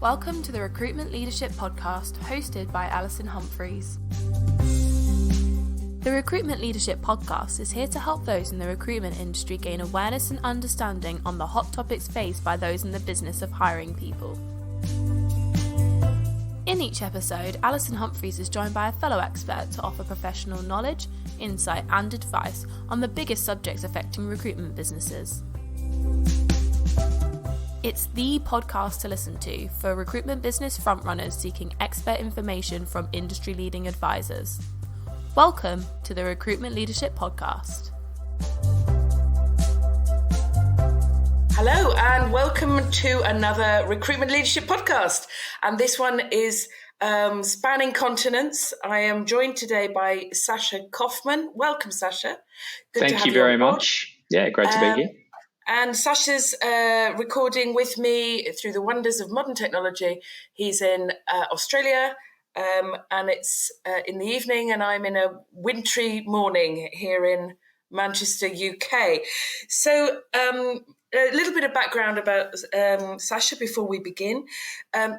Welcome to the Recruitment Leadership Podcast, hosted by Alison Humphries. The Recruitment Leadership Podcast is here to help those in the recruitment industry gain awareness and understanding on the hot topics faced by those in the business of hiring people. In each episode, Alison Humphries is joined by a fellow expert to offer professional knowledge, insight and advice on the biggest subjects affecting recruitment businesses. It's the podcast to listen to for recruitment business frontrunners seeking expert information from industry-leading advisors. Welcome to the Recruitment Leadership Podcast. Hello and welcome to another Recruitment Leadership Podcast. And this one is spanning continents. I am joined today by Sacha Koffman. Welcome, Sasha. Thank you very much. Yeah, great to be here. And Sasha's recording with me through the wonders of modern technology. He's in Australia and it's in the evening, and I'm in a wintry morning here in Manchester, UK. So a little bit of background about Sasha before we begin.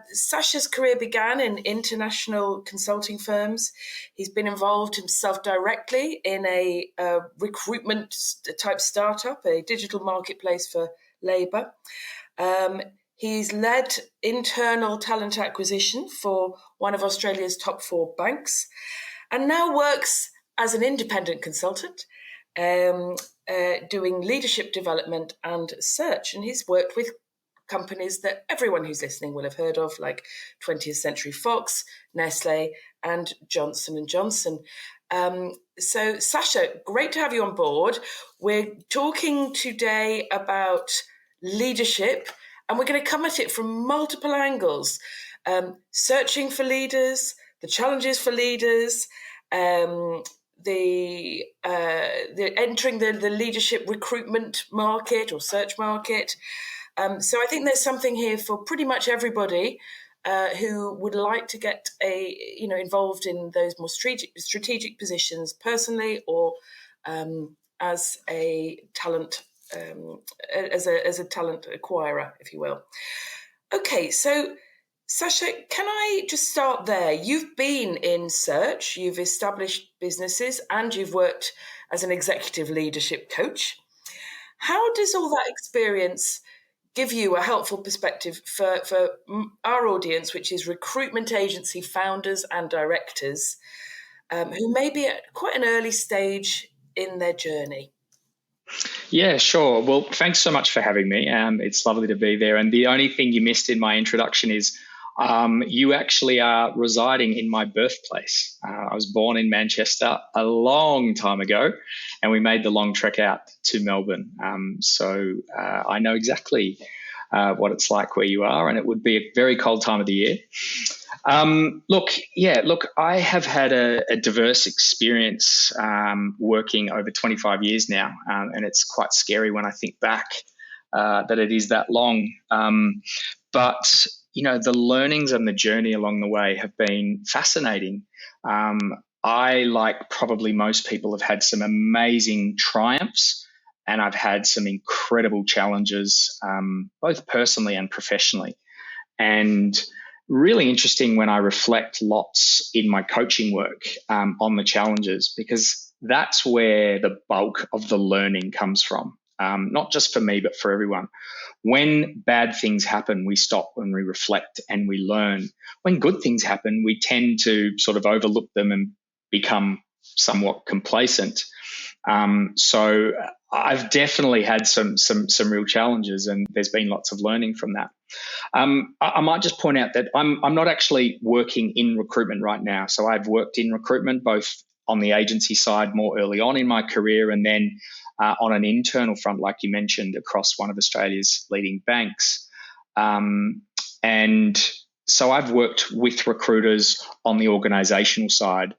Sasha's career began in international consulting firms. He's been involved himself directly in a recruitment type startup, a digital marketplace for labour. He's led internal talent acquisition for one of Australia's top 4 banks, and now works as an independent consultant, doing leadership development and search. And he's worked with companies that everyone who's listening will have heard of, like 20th Century Fox, Nestle, and Johnson & Johnson. So, Sasha, great to have you on board. We're talking today about leadership, and we're going to come at it from multiple angles. Searching for leaders, the challenges for leaders, the entering the leadership recruitment market or search market. So I think there's something here for pretty much everybody who would like to get involved in those more strategic positions personally, or as a talent as a talent acquirer, if you will. Okay, so Sasha, can I just start there? You've been in search, you've established businesses, and you've worked as an executive leadership coach. How does all that experience give you a helpful perspective for our audience, which is recruitment agency founders and directors who may be at quite an early stage in their journey? Yeah, sure. Well, thanks so much for having me. It's lovely to be there. And the only thing you missed in my introduction is you actually are residing in my birthplace. I was born in Manchester a long time ago, and we made the long trek out to Melbourne. So I know exactly what it's like where you are, and it would be a very cold time of the year. Look, I have had a diverse experience working over 25 years now, and it's quite scary when I think back that it is that long. But the learnings and the journey along the way have been fascinating. I, like probably most people, have had some amazing triumphs, and I've had some incredible challenges, both personally and professionally. And really interesting when I reflect lots in my coaching work on the challenges, because that's where the bulk of the learning comes from. Not just for me, but for everyone. When bad things happen, we stop and we reflect and we learn. When good things happen, we tend to sort of overlook them and become somewhat complacent. So I've definitely had some real challenges, and there's been lots of learning from that. I might just point out that I'm not actually working in recruitment right now. So I've worked in recruitment both on the agency side more early on in my career, and then on an internal front, like you mentioned, across one of Australia's leading banks. And so I've worked with recruiters on the organisational side,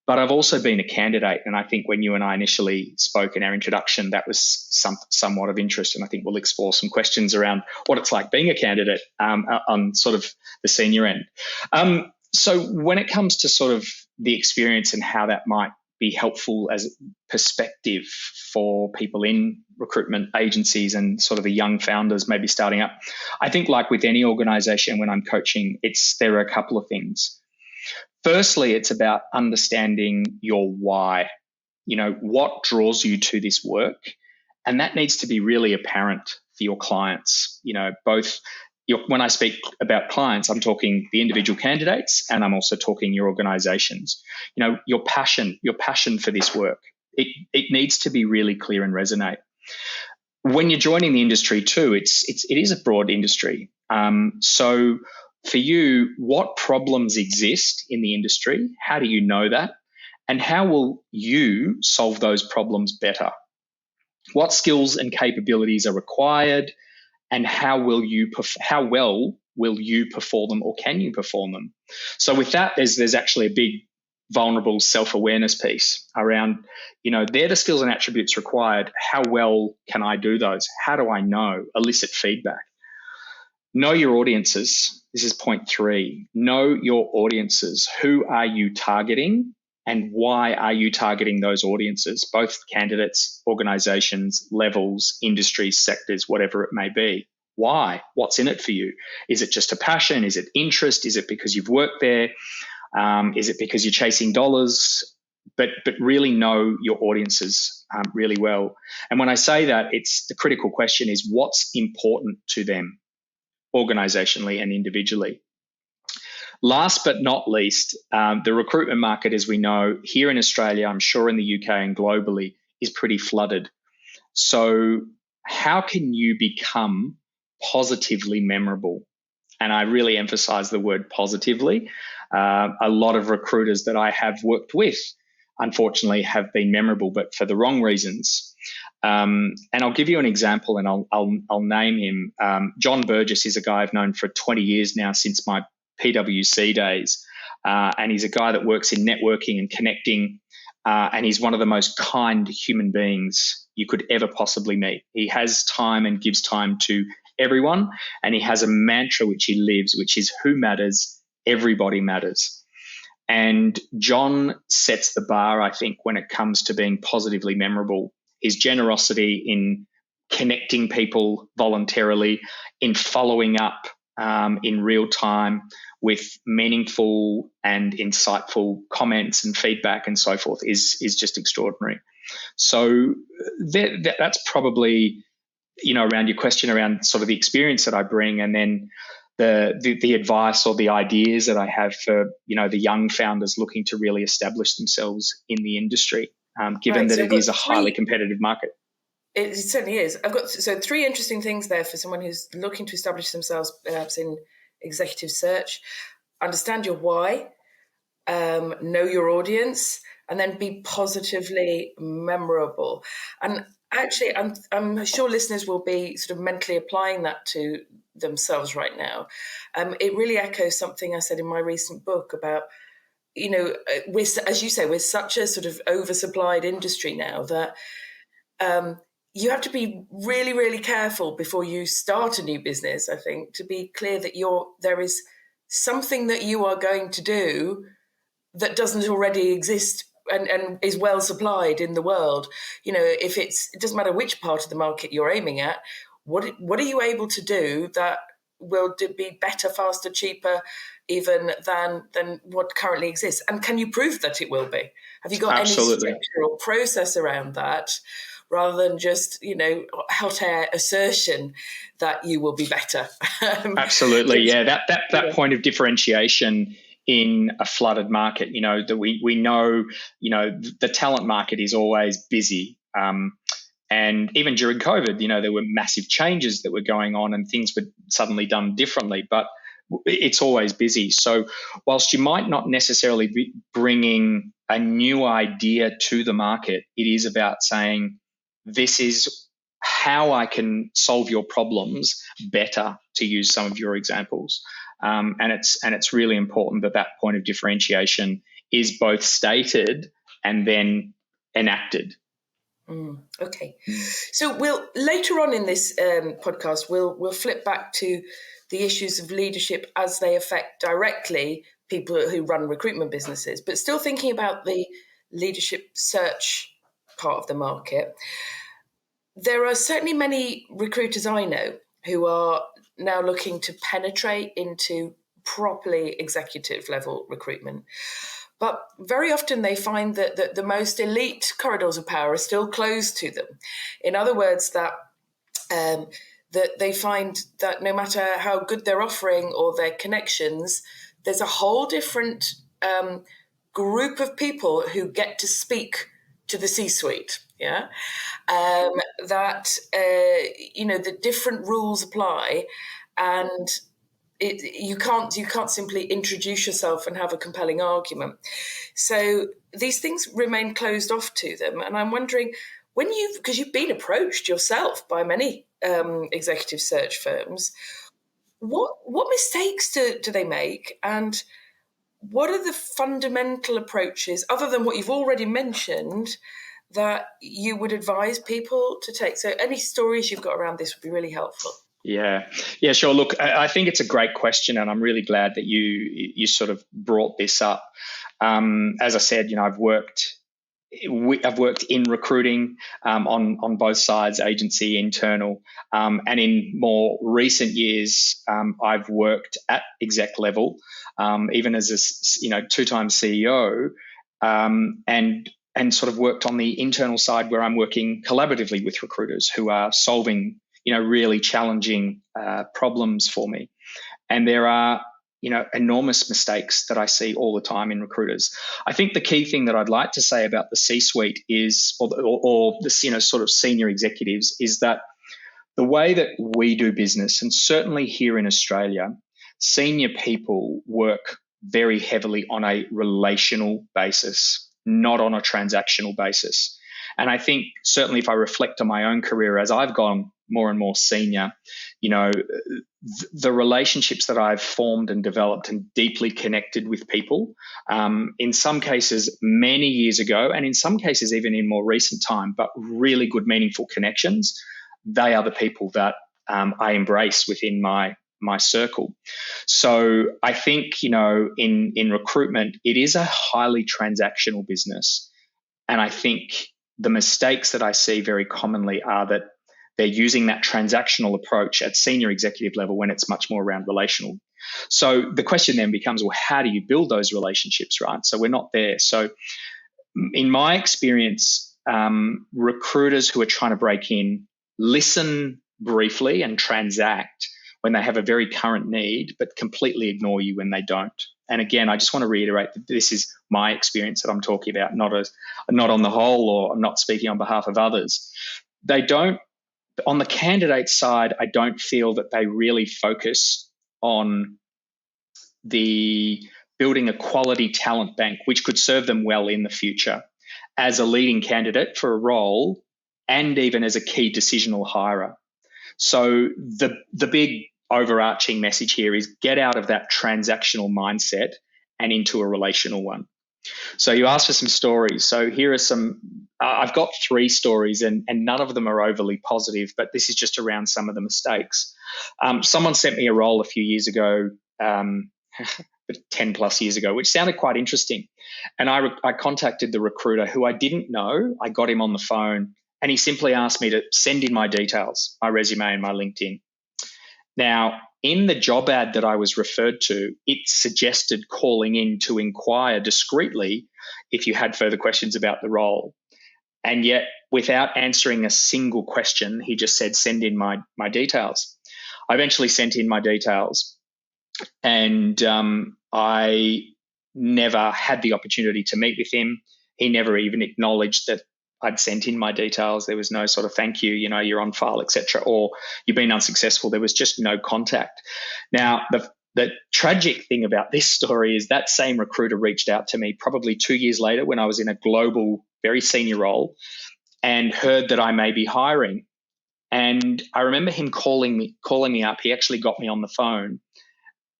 but I've also been a candidate. And I think when you and I initially spoke in our introduction, that was somewhat of interest. And I think we'll explore some questions around what it's like being a candidate on sort of the senior end. So when it comes to sort of the experience and how that might be helpful as perspective for people in recruitment agencies and sort of the young founders maybe starting up. I think like with any organization, when I'm coaching, there are a couple of things. Firstly, it's about understanding your why. What draws you to this work? And that needs to be really apparent for your clients. When I speak about clients, I'm talking the individual candidates, and I'm also talking your organizations. Your passion for this work, it needs to be really clear and resonate. When you're joining the industry too, it is a broad industry. So for you, what problems exist in the industry? How do you know that? And how will you solve those problems better? What skills and capabilities are required, and how well will you perform them, or can you perform them? So with that, there's actually a big vulnerable self-awareness piece around, they're the skills and attributes required. How well can I do those? How do I know? Elicit feedback. Know your audiences. This is point 3. Know your audiences. Who are you targeting? And why are you targeting those audiences, both candidates, organizations, levels, industries, sectors, whatever it may be? Why? What's in it for you? Is it just a passion? Is it interest? Is it because you've worked there? Is it because you're chasing dollars? But really know your audiences really well. And when I say that, it's the critical question is what's important to them organizationally and individually. Last but not least, the recruitment market, as we know, here in Australia, I'm sure in the UK and globally, is pretty flooded. So how can you become positively memorable? And I really emphasize the word positively. A lot of recruiters that I have worked with, unfortunately, have been memorable, but for the wrong reasons. And I'll give you an example, and I'll name him. John Burgess is a guy I've known for 20 years now, since my PwC days, and he's a guy that works in networking and connecting, and he's one of the most kind human beings you could ever possibly meet. He has time and gives time to everyone, and he has a mantra which he lives, which is who matters, everybody matters. And John sets the bar, I think, when it comes to being positively memorable. His generosity in connecting people voluntarily, in following up in real time with meaningful and insightful comments and feedback and so forth is just extraordinary. So that's probably, around your question around sort of the experience that I bring, and then the advice or the ideas that I have for, the young founders looking to really establish themselves in the industry, given that it is a highly competitive market. It certainly is. I've got 3 interesting things there for someone who's looking to establish themselves perhaps in executive search. Understand your why, know your audience, and then be positively memorable. And actually, I'm sure listeners will be sort of mentally applying that to themselves right now. It really echoes something I said in my recent book about, as you say, we're such a sort of oversupplied industry now that you have to be really, really careful before you start a new business, I think, to be clear that there is something that you are going to do that doesn't already exist and is well supplied in the world. It doesn't matter which part of the market you're aiming at, what are you able to do that will be better, faster, cheaper even than what currently exists? And can you prove that it will be? Have you got Absolutely. any structure or process around that, rather than just, hot air assertion that you will be better? Absolutely, yeah. That point of differentiation in a flooded market, that we know, the talent market is always busy. And even during COVID, there were massive changes that were going on and things were suddenly done differently, but it's always busy. So whilst you might not necessarily be bringing a new idea to the market, it is about saying, this is how I can solve your problems better, to use some of your examples. And it's really important that point of differentiation is both stated and then enacted. Okay. So we'll later on in this podcast, we'll flip back to the issues of leadership as they affect directly people who run recruitment businesses, but still thinking about the leadership search part of the market, there are certainly many recruiters I know who are now looking to penetrate into properly executive level recruitment. But very often they find that the most elite corridors of power are still closed to them. In other words, that they find that no matter how good their offering or their connections, there's a whole different group of people who get to speak to the C-suite. Yeah, the different rules apply, and you can't simply introduce yourself and have a compelling argument. So these things remain closed off to them. And I'm wondering, because you've been approached yourself by many executive search firms, what mistakes do they make, and what are the fundamental approaches, other than what you've already mentioned, that you would advise people to take? So any stories you've got around this would be really helpful. Yeah, sure. Look, I think it's a great question, and I'm really glad that you sort of brought this up. As I said, I've worked in recruiting on both sides, agency, internal, and in more recent years, I've worked at exec level, even as a two-time CEO, and sort of worked on the internal side where I'm working collaboratively with recruiters who are solving really challenging problems for me. And there are, enormous mistakes that I see all the time in recruiters. I think the key thing that I'd like to say about the C-suite is, or the sort of senior executives, is that the way that we do business, and certainly here in Australia, senior people work very heavily on a relational basis, not on a transactional basis. And I think certainly if I reflect on my own career as I've gone more and more senior, the relationships that I've formed and developed and deeply connected with people, in some cases many years ago, and in some cases even in more recent time, but really good, meaningful connections, they are the people that I embrace within my circle. So I think, in recruitment, it is a highly transactional business. And I think the mistakes that I see very commonly are that they're using that transactional approach at senior executive level when it's much more around relational. So the question then becomes, well, how do you build those relationships, right? So we're not there. So in my experience, recruiters who are trying to break in listen briefly and transact when they have a very current need, but completely ignore you when they don't. And again, I just want to reiterate that this is my experience that I'm talking about, not on the whole, or I'm not speaking on behalf of others. They don't, on the candidate side, I don't feel that they really focus on the building a quality talent bank, which could serve them well in the future as a leading candidate for a role and even as a key decisional hirer. So the big overarching message here is get out of that transactional mindset and into a relational one. So you asked for some stories. So here are some, I've got 3 stories and none of them are overly positive, but this is just around some of the mistakes. Someone sent me a role a few years ago, 10 plus years ago, which sounded quite interesting. And I contacted the recruiter who I didn't know. I got him on the phone and he simply asked me to send in my details, my resume and my LinkedIn. Now, in the job ad that I was referred to, it suggested calling in to inquire discreetly if you had further questions about the role. And yet, without answering a single question, he just said, send in my details. I eventually sent in my details, and I never had the opportunity to meet with him. He never even acknowledged that I'd sent in my details. There was no sort of thank you, you're on file, etc., or you've been unsuccessful. There was just no contact. Now, the tragic thing about this story is that same recruiter reached out to me probably 2 years later when I was in a global, very senior role and heard that I may be hiring. And I remember him calling me up. He actually got me on the phone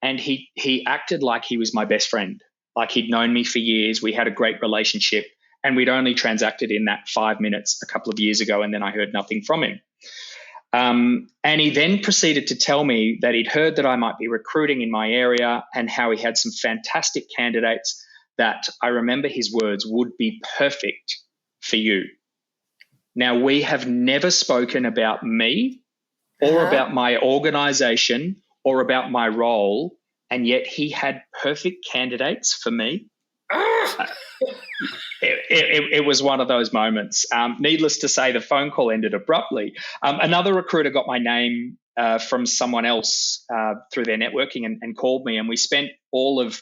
and he acted like he was my best friend, like he'd known me for years. We had a great relationship. And we'd only transacted in that 5 minutes a couple of years ago, and then I heard nothing from him. And he then proceeded to tell me that he'd heard that I might be recruiting in my area and how he had some fantastic candidates that I remember his words would be perfect for you. Now, we have never spoken about me or about my organization or about my role, and yet he had perfect candidates for me. It was one of those moments. Needless to say, the phone call ended abruptly. Another recruiter got my name from someone else through their networking and called me, and we spent all of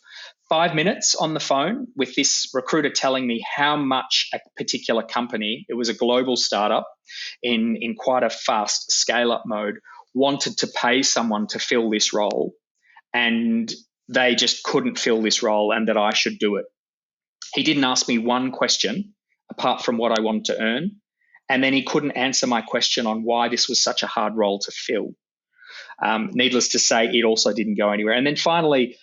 5 minutes on the phone with this recruiter telling me how much a particular company, it was a global startup in quite a fast scale-up mode, wanted to pay someone to fill this role, and they just couldn't fill this role and that I should do it. He didn't ask me one question apart from what I wanted to earn, and then he couldn't answer my question on why this was such a hard role to fill. Needless to say, it also didn't go anywhere. And then finally,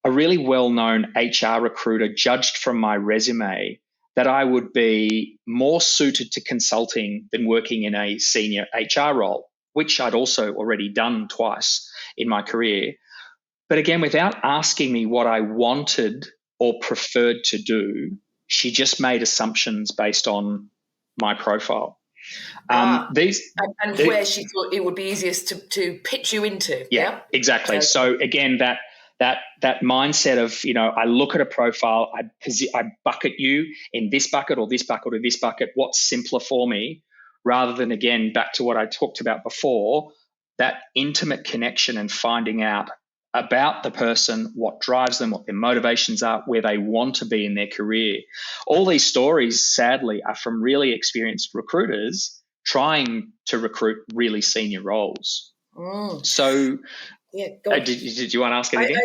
a really well-known HR recruiter judged from my resume that I would be more suited to consulting than working in a senior HR role, which I'd also already done twice in my career. But again, without asking me what I wanted or preferred to do, she just made assumptions based on my profile. Where she thought it would be easiest to pitch you into. Yeah, exactly. Okay. So again, that mindset of, I look at a profile, I bucket you in this bucket or this bucket or this bucket, what's simpler for me, rather than, again, back to what I talked about before, that intimate connection and finding out about the person, what drives them, what their motivations are, where they want to be in their career. All these stories, sadly, are from really experienced recruiters trying to recruit really senior roles. So, did you want to ask anything?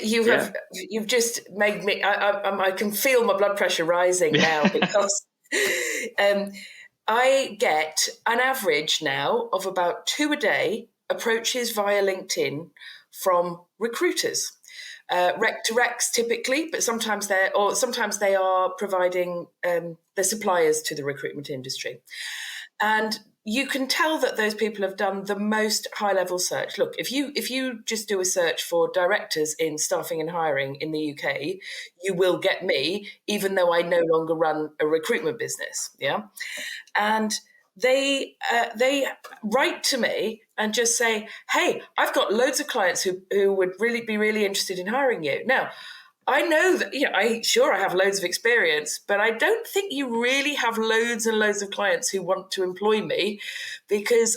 You've just made me. I can feel my blood pressure rising now because I get an average now of about 2 a day approaches via LinkedIn from recruiters, rec to recs typically, but sometimes they are providing the suppliers to the recruitment industry. And you can tell that those people have done the most high-level search. Look, if you just do a search for directors in staffing and hiring in the UK, you will get me, even though I no longer run a recruitment business. Yeah, and they write to me and just say, "Hey, I've got loads of clients who would really be really interested in hiring you." Now, I know that, I have loads of experience, but I don't think you really have loads and loads of clients who want to employ me because,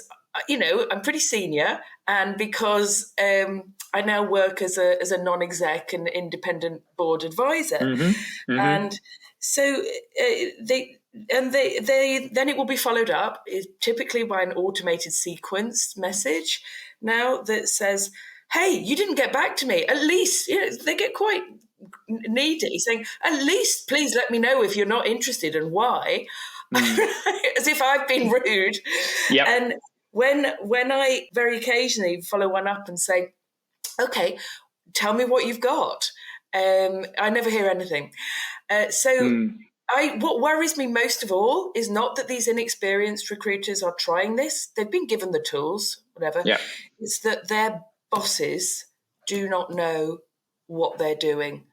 I'm pretty senior, and because I now work as a non-exec and independent board advisor. Mm-hmm. And so then it will be followed up typically by an automated sequenced message now that says, "Hey, you didn't get back to me. At least," they get quite needy, saying, "At least please let me know if you're not interested and why." As if I've been rude. Yep. And when I very occasionally follow one up and say, "Okay, tell me what you've got," I never hear anything. What worries me most of all is not that these inexperienced recruiters are trying this. They've been given the tools, whatever. Yeah. It's that their bosses do not know what they're doing.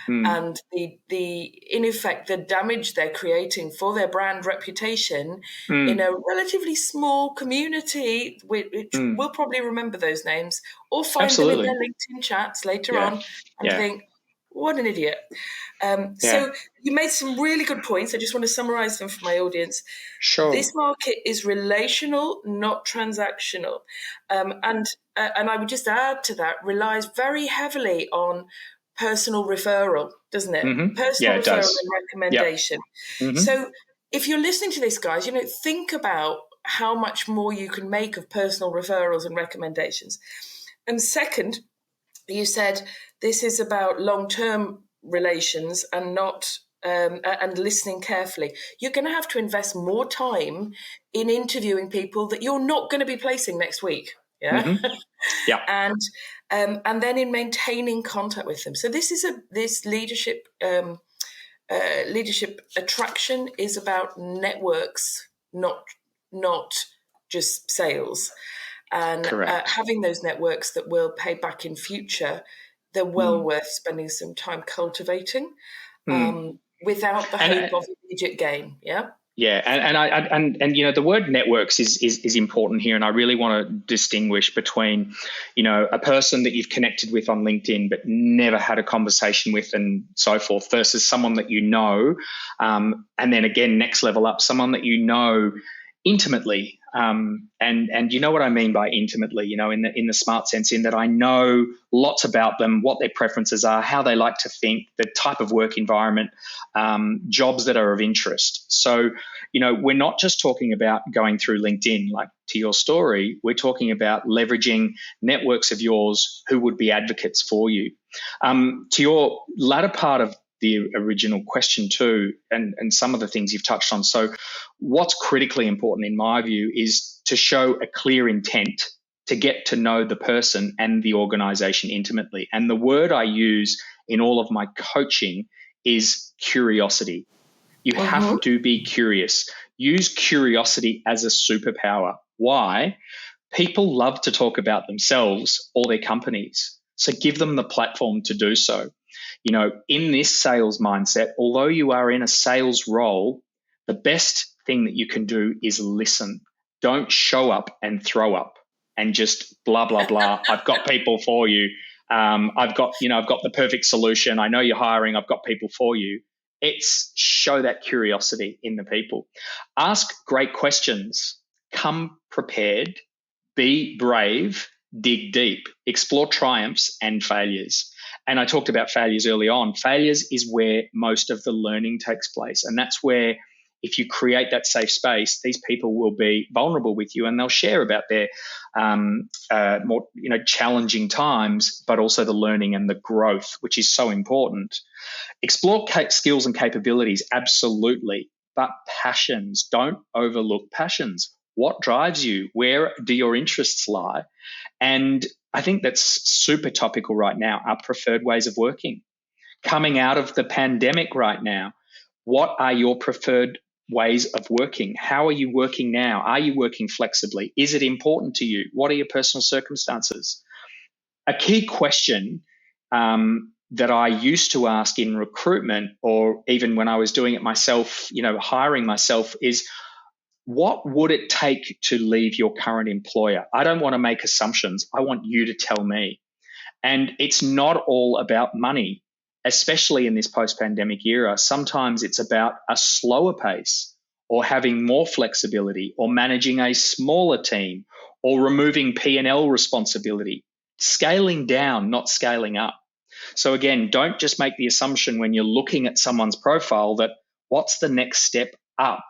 And in effect, the damage they're creating for their brand reputation in a relatively small community, which will probably remember those names or find them in their LinkedIn chats later on and think, what an idiot. So you made some really good points. I just want to summarize them for my audience. Sure. This market is relational, not transactional. And I would just add to that, relies very heavily on personal referral, doesn't it? Mm-hmm. Personal referral and recommendation. Yep. Mm-hmm. So if you're listening to this, guys, think about how much more you can make of personal referrals and recommendations. And second, you said this is about long-term relations and not and listening carefully. You're going to have to invest more time in interviewing people that you're not going to be placing next week. Yeah. Mm-hmm. Yeah. And then in maintaining contact with them. So this leadership attraction is about networks, not just sales. And having those networks that will pay back in future, they're well worth spending some time cultivating. without the hope of immediate gain. Yeah. Yeah, and you know, the word networks is important here, and I really want to distinguish between, you know, a person that you've connected with on LinkedIn but never had a conversation with and so forth, versus someone that you know, and then again, next level up, someone that you know intimately, and you know what I mean by intimately, you know, in the smart sense, in that I know lots about them, what their preferences are, how they like to think, the type of work environment, jobs that are of interest. So, you know, we're not just talking about going through LinkedIn, like to your story. We're talking about leveraging networks of yours who would be advocates for you. To your latter part of the original question too, and some of the things you've touched on. So what's critically important in my view is to show a clear intent to get to know the person and the organization intimately. And the word I use in all of my coaching is curiosity. You have to be curious. Use curiosity as a superpower. Why? People love to talk about themselves or their companies. So give them the platform to do so. You know, in this sales mindset, although you are in a sales role, the best thing that you can do is listen. Don't show up and throw up and just blah, blah, blah. I've got people for you. I've got the perfect solution. I know you're hiring. I've got people for you. It's show that curiosity in the people. Ask great questions. Come prepared. Be brave. Dig deep. Explore triumphs and failures. And I talked about failures early on. Failures is where most of the learning takes place. And that's where, if you create that safe space, these people will be vulnerable with you and they'll share about their more, you know, challenging times, but also the learning and the growth, which is so important. Explore skills and capabilities, absolutely. But passions, don't overlook passions. What drives you? Where do your interests lie? And I think that's super topical right now, our preferred ways of working. Coming out of the pandemic right now, what are your preferred ways of working? How are you working now? Are you working flexibly? Is it important to you? What are your personal circumstances? A key question that I used to ask in recruitment, or even when I was doing it myself, you know, hiring myself, is what would it take to leave your current employer? I don't want to make assumptions. I want you to tell me. And it's not all about money, especially in this post-pandemic era. Sometimes it's about a slower pace, or having more flexibility, or managing a smaller team, or removing P&L responsibility, scaling down, not scaling up. So again, don't just make the assumption when you're looking at someone's profile that what's the next step up?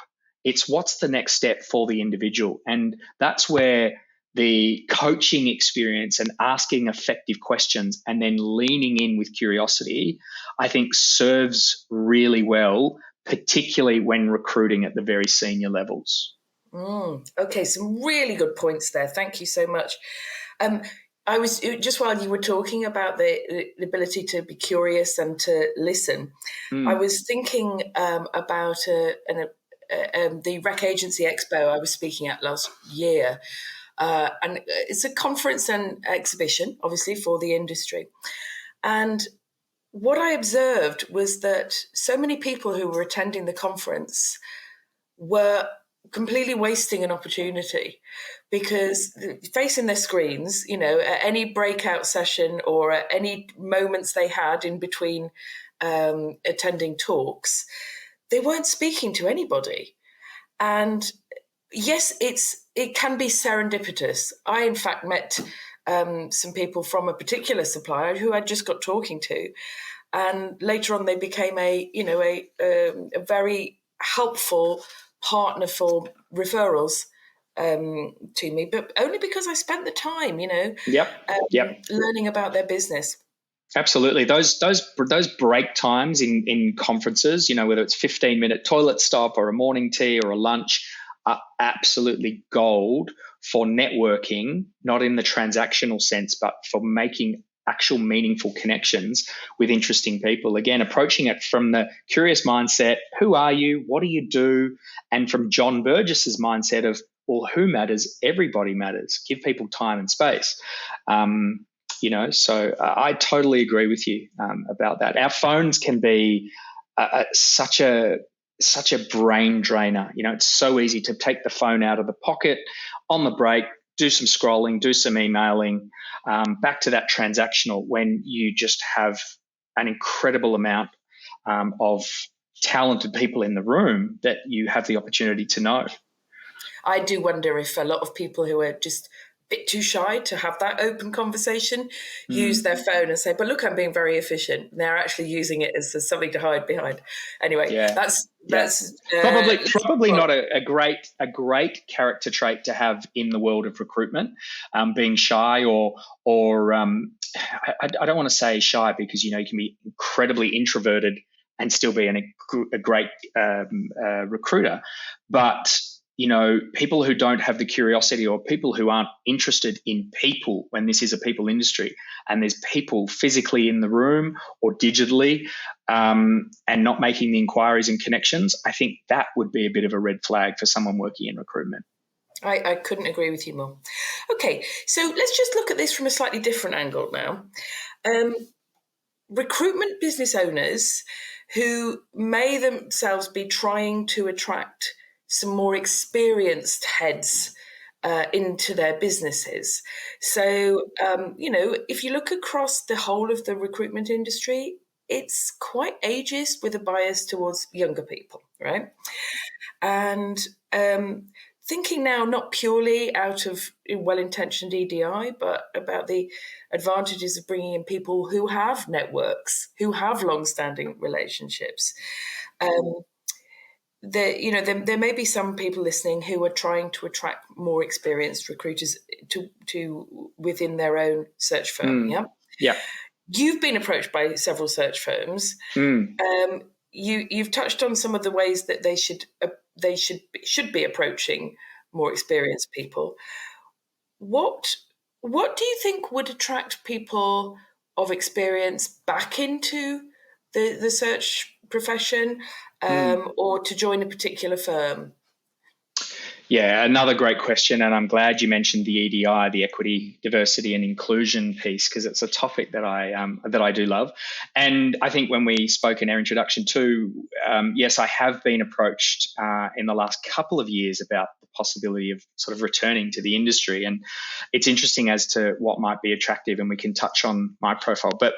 It's what's the next step for the individual. And that's where the coaching experience and asking effective questions and then leaning in with curiosity, I think serves really well, particularly when recruiting at the very senior levels. Okay, some really good points there. Thank you so much. I was just, while you were talking about the ability to be curious and to listen, I was thinking about the Rec Agency Expo I was speaking at last year. And it's a conference and exhibition, obviously, for the industry. And what I observed was that so many people who were attending the conference were completely wasting an opportunity, because facing their screens, you know, at any breakout session or at any moments they had in between attending talks, they weren't speaking to anybody. And yes, it can be serendipitous. I, in fact, met some people from a particular supplier who I just got talking to, and later on they became a very helpful partner for referrals to me, but only because I spent the time, you know, learning about their business. Absolutely. Those break times in conferences, you know, whether it's 15-minute toilet stop or a morning tea or a lunch, are absolutely gold for networking, not in the transactional sense, but for making actual meaningful connections with interesting people. Again, approaching it from the curious mindset, who are you? What do you do? And from John Burgess's mindset of, well, who matters? Everybody matters. Give people time and space. You know, so I totally agree with you about that. Our phones can be such a brain drainer. It's so easy to take the phone out of the pocket on the break, do some scrolling, do some emailing, back to that transactional, when you just have an incredible amount of talented people in the room that you have the opportunity to know. I do wonder if a lot of people who are just a bit too shy to have that open conversation use their phone and say, but look, I'm being very efficient. And they're actually using it as something to hide behind. Anyway, that's probably not a great character trait to have in the world of recruitment, being shy or I don't want to say shy, because you can be incredibly introverted and still be a great recruiter, but people who don't have the curiosity, or people who aren't interested in people when this is a people industry and there's people physically in the room or digitally, and not making the inquiries and connections, I think that would be a bit of a red flag for someone working in recruitment. I couldn't agree with you more. Okay, so let's just look at this from a slightly different angle now. Recruitment business owners who may themselves be trying to attract some more experienced heads into their businesses. So, if you look across the whole of the recruitment industry, it's quite ageist with a bias towards younger people, right? And thinking now not purely out of well-intentioned EDI, but about the advantages of bringing in people who have networks, who have long-standing relationships. There may be some people listening who are trying to attract more experienced recruiters to within their own search firm. Yeah. You've been approached by several search firms. You've touched on some of the ways that they should be approaching more experienced people. What do you think would attract people of experience back into the search profession, or to join a particular firm? Yeah, another great question, and I'm glad you mentioned the EDI, the equity, diversity, and inclusion piece, because it's a topic that I do love. And I think when we spoke in our introduction too, yes, I have been approached in the last couple of years about the possibility of sort of returning to the industry, and it's interesting as to what might be attractive, and we can touch on my profile, but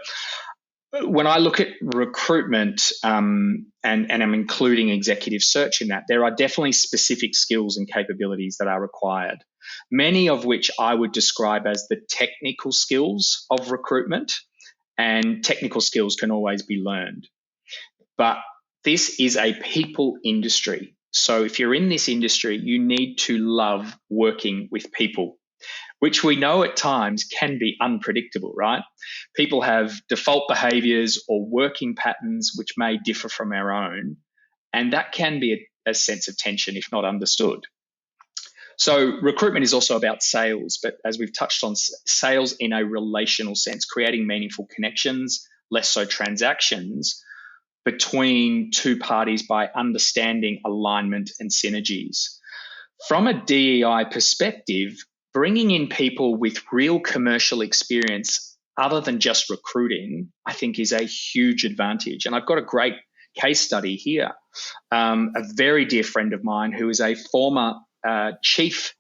when I look at recruitment, and I'm including executive search in that, there are definitely specific skills and capabilities that are required, many of which I would describe as the technical skills of recruitment, and technical skills can always be learned. But this is a people industry. So if you're in this industry, you need to love working with people, which we know at times can be unpredictable, right? People have default behaviors or working patterns which may differ from our own, and that can be a sense of tension if not understood. So recruitment is also about sales, but as we've touched on, sales in a relational sense, creating meaningful connections, less so transactions, between two parties by understanding alignment and synergies. From a DEI perspective, bringing in people with real commercial experience other than just recruiting, I think is a huge advantage. And I've got a great case study here. A very dear friend of mine who is a former chief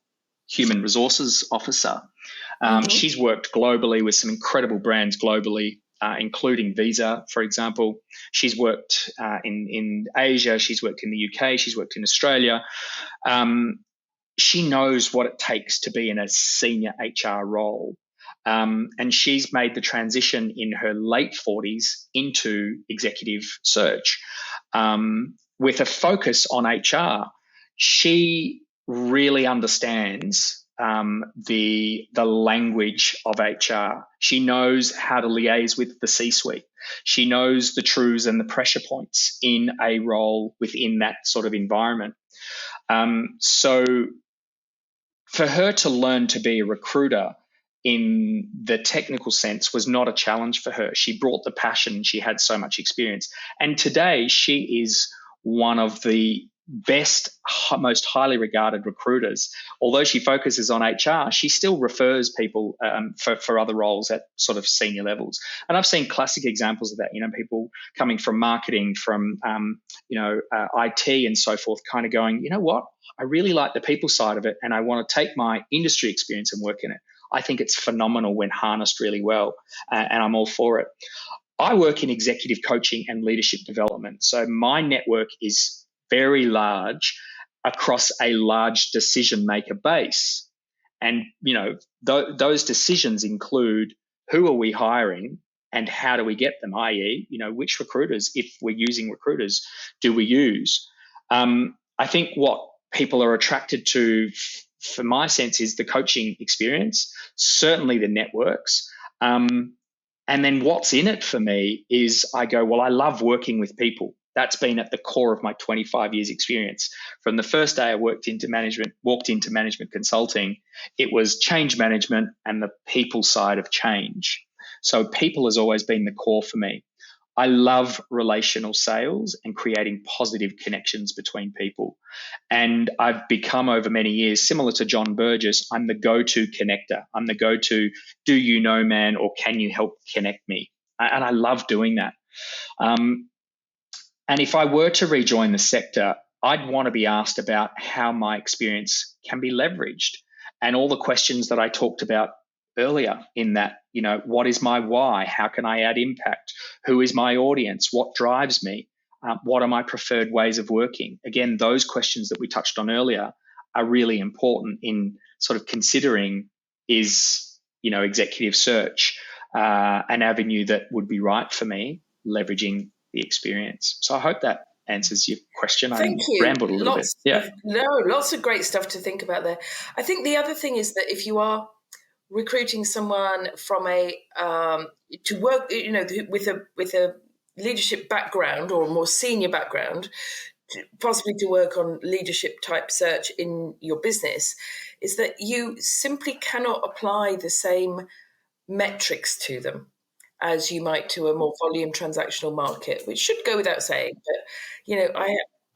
human resources officer. She's worked globally with some incredible brands globally, including Visa, for example. She's worked in Asia. She's worked in the UK. She's worked in Australia. She knows what it takes to be in a senior HR role. And she's made the transition in her late 40s into executive search with a focus on HR. She really understands the language of HR. She knows how to liaise with the C-suite. She knows the truths and the pressure points in a role within that sort of environment. So for her to learn to be a recruiter in the technical sense was not a challenge for her. She brought the passion. She had so much experience. And today she is one of the best, most highly regarded recruiters, although she focuses on HR, she still refers people for other roles at sort of senior levels. And I've seen classic examples of that, people coming from marketing, from, IT and so forth, kind of going, you know what, I really like the people side of it and I want to take my industry experience and work in it. I think it's phenomenal when harnessed really well, and I'm all for it. I work in executive coaching and leadership development. So my network is very large across a large decision maker base. And, those decisions include who are we hiring and how do we get them, i.e., which recruiters, if we're using recruiters, do we use? I think what people are attracted to, for my sense, is the coaching experience, certainly the networks. And then what's in it for me is I go, well, I love working with people. That's been at the core of my 25 years experience. From the first day I walked into management consulting, it was change management and the people side of change. So people has always been the core for me. I love relational sales and creating positive connections between people. And I've become, over many years, similar to John Burgess, I'm the go-to connector. I'm the go-to, do you know, man, or can you help connect me? And I love doing that. And if I were to rejoin the sector, I'd want to be asked about how my experience can be leveraged, and all the questions that I talked about earlier in that, what is my why? How can I add impact? Who is my audience? What drives me? What are my preferred ways of working? Again, those questions that we touched on earlier are really important in sort of considering, is, executive search an avenue that would be right for me, leveraging the experience. So I hope that answers your question. Thank you. Rambled a little bit. Yeah. Lots of great stuff to think about there. I think the other thing is that if you are recruiting someone from to work, with a leadership background or a more senior background, possibly to work on leadership type search in your business, is that you simply cannot apply the same metrics to them as you might to a more volume transactional market, which should go without saying. But,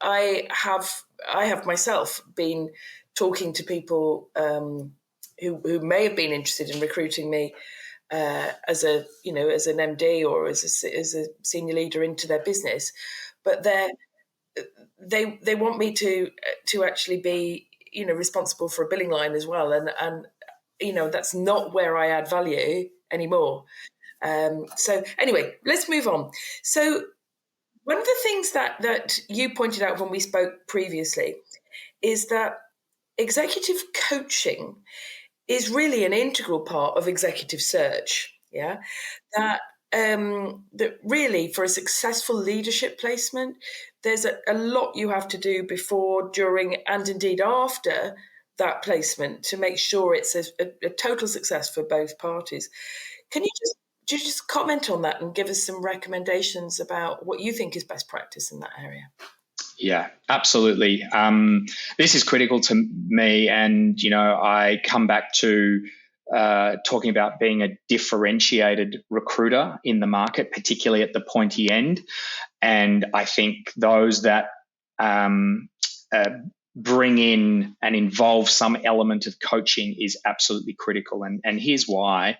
I have myself been talking to people who may have been interested in recruiting me as an MD or as a senior leader into their business, but they want me to actually be responsible for a billing line as well, and that's not where I add value anymore. So anyway, let's move on. So one of the things that you pointed out when we spoke previously is that executive coaching is really an integral part of executive search. Yeah, that really, for a successful leadership placement, there's a lot you have to do before, during, and indeed after that placement to make sure it's a total success for both parties. Can you just comment on that and give us some recommendations about what you think is best practice in that area? Yeah, absolutely. This is critical to me, and I come back to talking about being a differentiated recruiter in the market, particularly at the pointy end. And I think those that bring in and involve some element of coaching is absolutely critical. And here's why.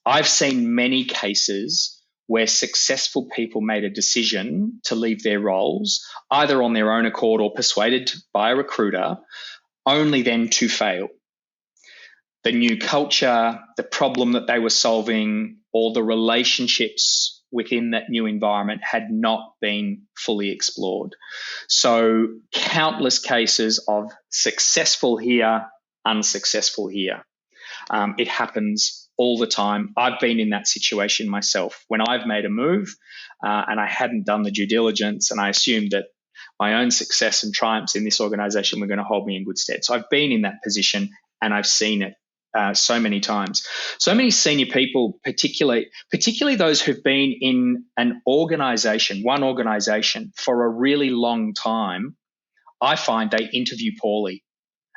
I've seen many cases where successful people made a decision to leave their roles, either on their own accord or persuaded by a recruiter, only then to fail. The new culture, the problem that they were solving, or the relationships within that new environment had not been fully explored. So countless cases of successful here, unsuccessful here. It happens all the time. I've been in that situation myself when I've made a move and I hadn't done the due diligence, and I assumed that my own success and triumphs in this organization were going to hold me in good stead. So I've been in that position and I've seen it so many times. So many senior people, particularly those who've been in one organization for a really long time, I find they interview poorly.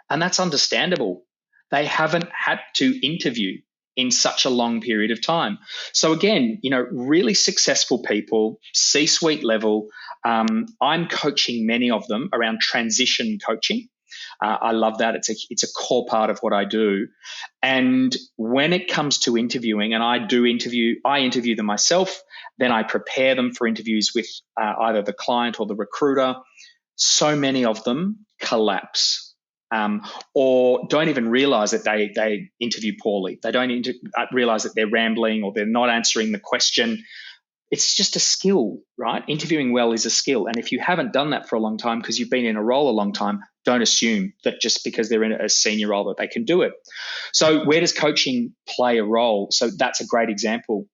And that's understandable. They haven't had to interview. in such a long period of time. So again, really successful people, C-suite level, I'm coaching many of them around transition coaching. I love that. It's a core part of what I do. And when it comes to interviewing, and I interview them myself, then I prepare them for interviews with either the client or the recruiter. So many of them collapse or don't even realize that they interview poorly. They don't realize that they're rambling or they're not answering the question. It's just a skill, right? Interviewing well is a skill. And if you haven't done that for a long time because you've been in a role a long time, don't assume that just because they're in a senior role that they can do it. So where does coaching play a role? So that's a great example.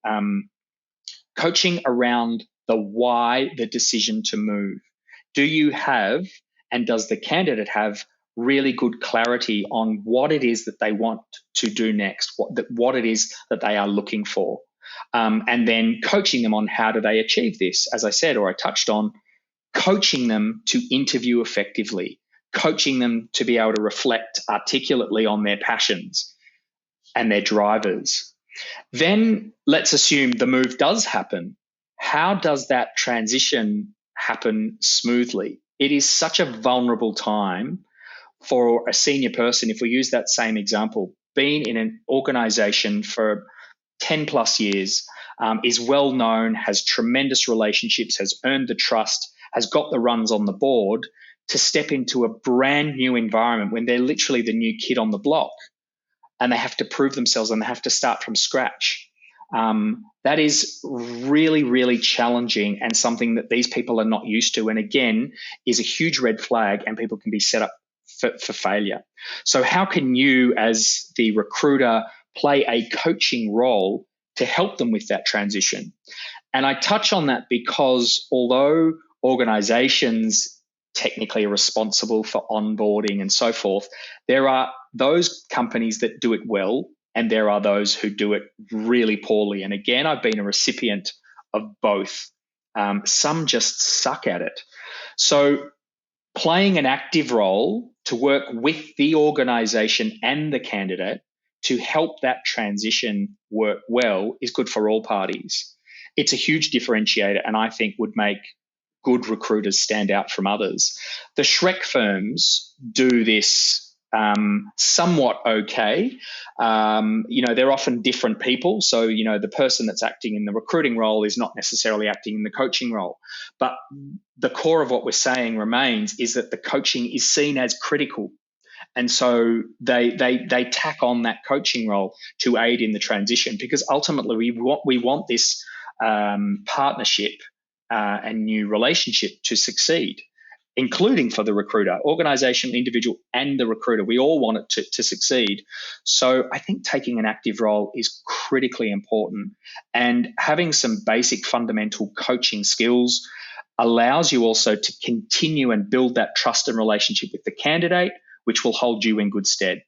Coaching around the why, the decision to move. Do you have, and does the candidate have, really good clarity on what it is that they want to do next, what it is that they are looking for? And then coaching them on how do they achieve this, as I said, or I touched on, coaching them to interview effectively, coaching them to be able to reflect articulately on their passions and their drivers. Then let's assume the move does happen. How does that transition happen smoothly? It is such a vulnerable time for a senior person, if we use that same example, being in an organization for 10 plus years, is well known, has tremendous relationships, has earned the trust, has got the runs on the board, to step into a brand new environment when they're literally the new kid on the block and they have to prove themselves and they have to start from scratch. That is really, really challenging and something that these people are not used to. And again, is a huge red flag and people can be set up for failure. So how can you as the recruiter play a coaching role to help them with that transition? And I touch on that because although organizations technically are responsible for onboarding and so forth, there are those companies that do it well and there are those who do it really poorly. And again, I've been a recipient of both. Some just suck at it. So playing an active role to work with the organization and the candidate to help that transition work well is good for all parties. It's a huge differentiator and I think would make good recruiters stand out from others. The Shrek firms do this somewhat okay. They're often different people. So, the person that's acting in the recruiting role is not necessarily acting in the coaching role. But the core of what we're saying remains is that the coaching is seen as critical. And so they tack on that coaching role to aid in the transition because ultimately we want this partnership and new relationship to succeed, including for the recruiter, organization, individual, and the recruiter. We all want it to succeed. So I think taking an active role is critically important, and having some basic fundamental coaching skills allows you also to continue and build that trust and relationship with the candidate, which will hold you in good stead.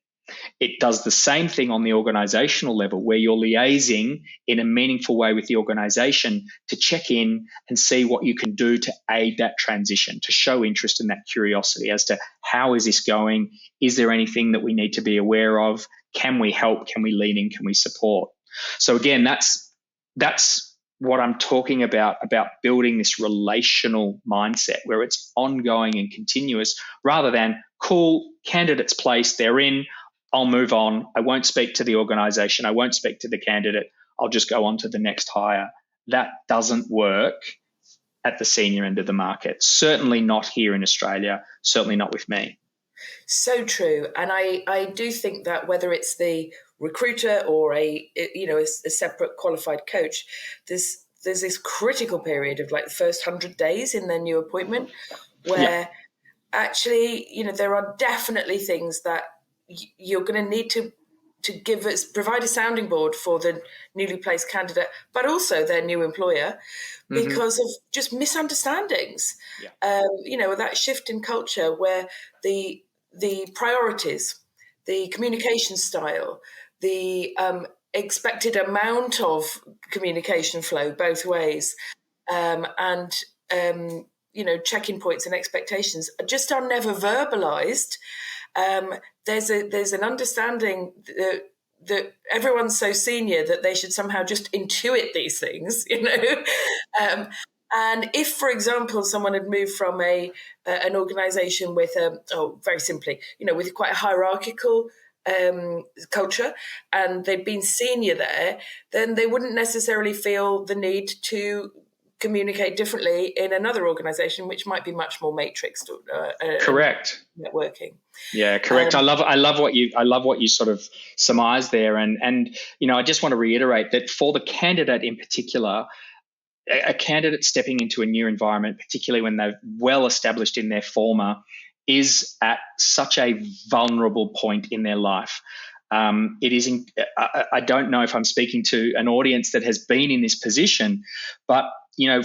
It does the same thing on the organizational level where you're liaising in a meaningful way with the organization to check in and see what you can do to aid that transition, to show interest in that curiosity as to how is this going? Is there anything that we need to be aware of? Can we help? Can we lean in? Can we support? So again, that's what I'm talking about building this relational mindset where it's ongoing and continuous rather than cool, candidate's placed, they're in, I'll move on. I won't speak to the organization. I won't speak to the candidate. I'll just go on to the next hire. That doesn't work at the senior end of the market. Certainly not here in Australia. Certainly not with me. So true. And I do think that whether it's the recruiter or a separate qualified coach, there's this critical period of like the first 100 days in their new appointment where actually, there are definitely things that you're going to need to provide a sounding board for the newly placed candidate, but also their new employer because of just misunderstandings. That shift in culture where the priorities, the communication style, the expected amount of communication flow both ways, and check-in points and expectations just are never verbalized. There's an understanding that everyone's so senior that they should somehow just intuit these things, and if, for example, someone had moved from an organisation with very simply, with quite a hierarchical culture, and they'd been senior there, then they wouldn't necessarily feel the need to communicate differently in another organisation, which might be much more matrixed. Correct. Networking. Yeah, correct. I love what you sort of surmised there, and I just want to reiterate that for the candidate in particular, a candidate stepping into a new environment, particularly when they're well established in their former, is at such a vulnerable point in their life. It is. I don't know if I'm speaking to an audience that has been in this position, but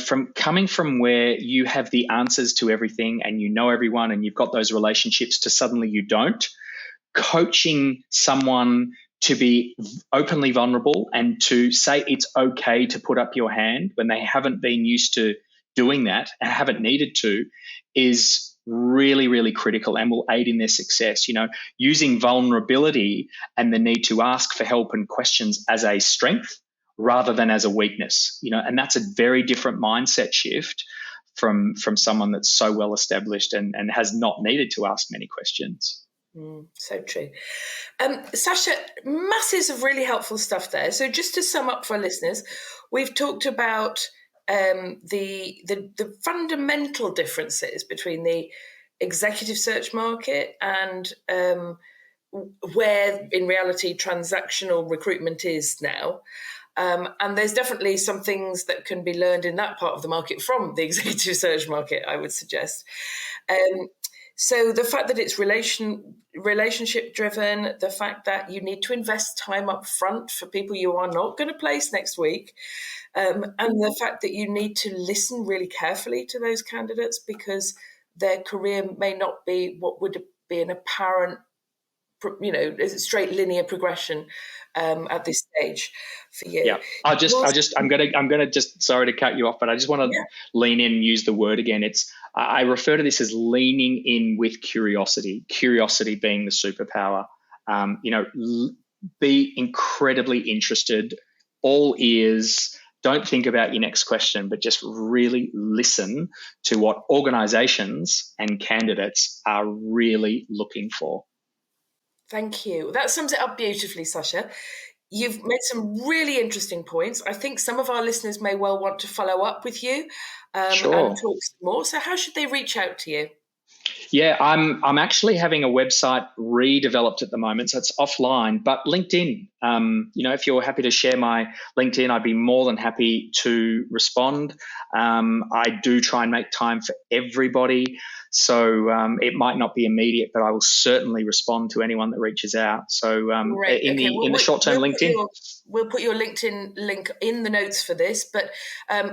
from coming from where you have the answers to everything and you know everyone and you've got those relationships to suddenly you don't, coaching someone to be openly vulnerable and to say it's okay to put up your hand when they haven't been used to doing that and haven't needed to is really, really critical and will aid in their success. Using vulnerability and the need to ask for help and questions as a strength rather than as a weakness, and that's a very different mindset shift from someone that's so well established and has not needed to ask many questions. So true. Sasha, masses of really helpful stuff there. So just to sum up for our listeners, we've talked about the fundamental differences between the executive search market and where in reality transactional recruitment is now. And there's definitely some things that can be learned in that part of the market from the executive search market, I would suggest. So the fact that it's relationship driven, the fact that you need to invest time up front for people you are not going to place next week, and the fact that you need to listen really carefully to those candidates because their career may not be what would be an apparent, straight linear progression at this stage for you. Yeah, I'm gonna just sorry to cut you off, but I just want to lean in and use the word again. I refer to this as leaning in with curiosity. Curiosity being the superpower. Be incredibly interested, all ears. Don't think about your next question, but just really listen to what organizations and candidates are really looking for. Thank you. That sums it up beautifully, Sasha. You've made some really interesting points. I think some of our listeners may well want to follow up with you and talk some more. So how should they reach out to you? Yeah, I'm actually having a website redeveloped at the moment, so it's offline. But LinkedIn, if you're happy to share my LinkedIn, I'd be more than happy to respond. I do try and make time for everybody, so it might not be immediate, but I will certainly respond to anyone that reaches out. So in the short term, LinkedIn. We'll put your LinkedIn link in the notes for this. But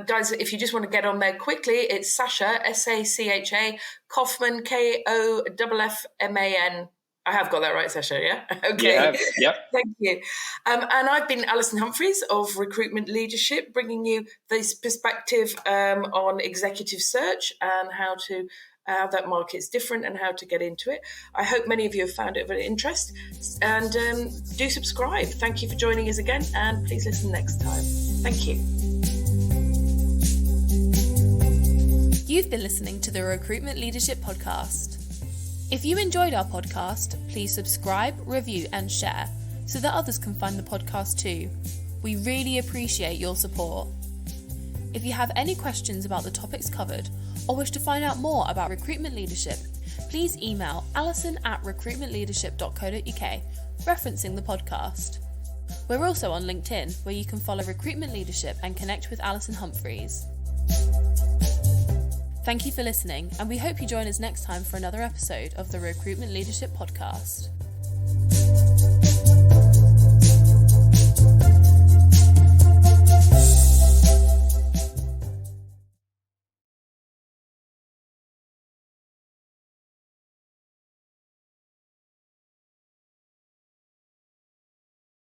guys, if you just want to get on there quickly, it's Sacha, Sacha, Koffman, Koffman. I have got that right, Sasha, yeah? Okay. Yep. Thank you. And I've been Alison Humphries of Recruitment Leadership, bringing you this perspective on executive search and how that market's different and how to get into it. I hope many of you have found it of interest, and do subscribe. Thank you for joining us again, and please listen next time. Thank you. You've been listening to the Recruitment Leadership Podcast. If you enjoyed our podcast, please subscribe, review and share so that others can find the podcast too. We really appreciate your support. If you have any questions about the topics covered or wish to find out more about recruitment leadership, please email alison@recruitmentleadership.co.uk, referencing the podcast. We're also on LinkedIn, where you can follow Recruitment Leadership and connect with Alison Humphries. Thank you for listening, and we hope you join us next time for another episode of the Recruitment Leadership Podcast.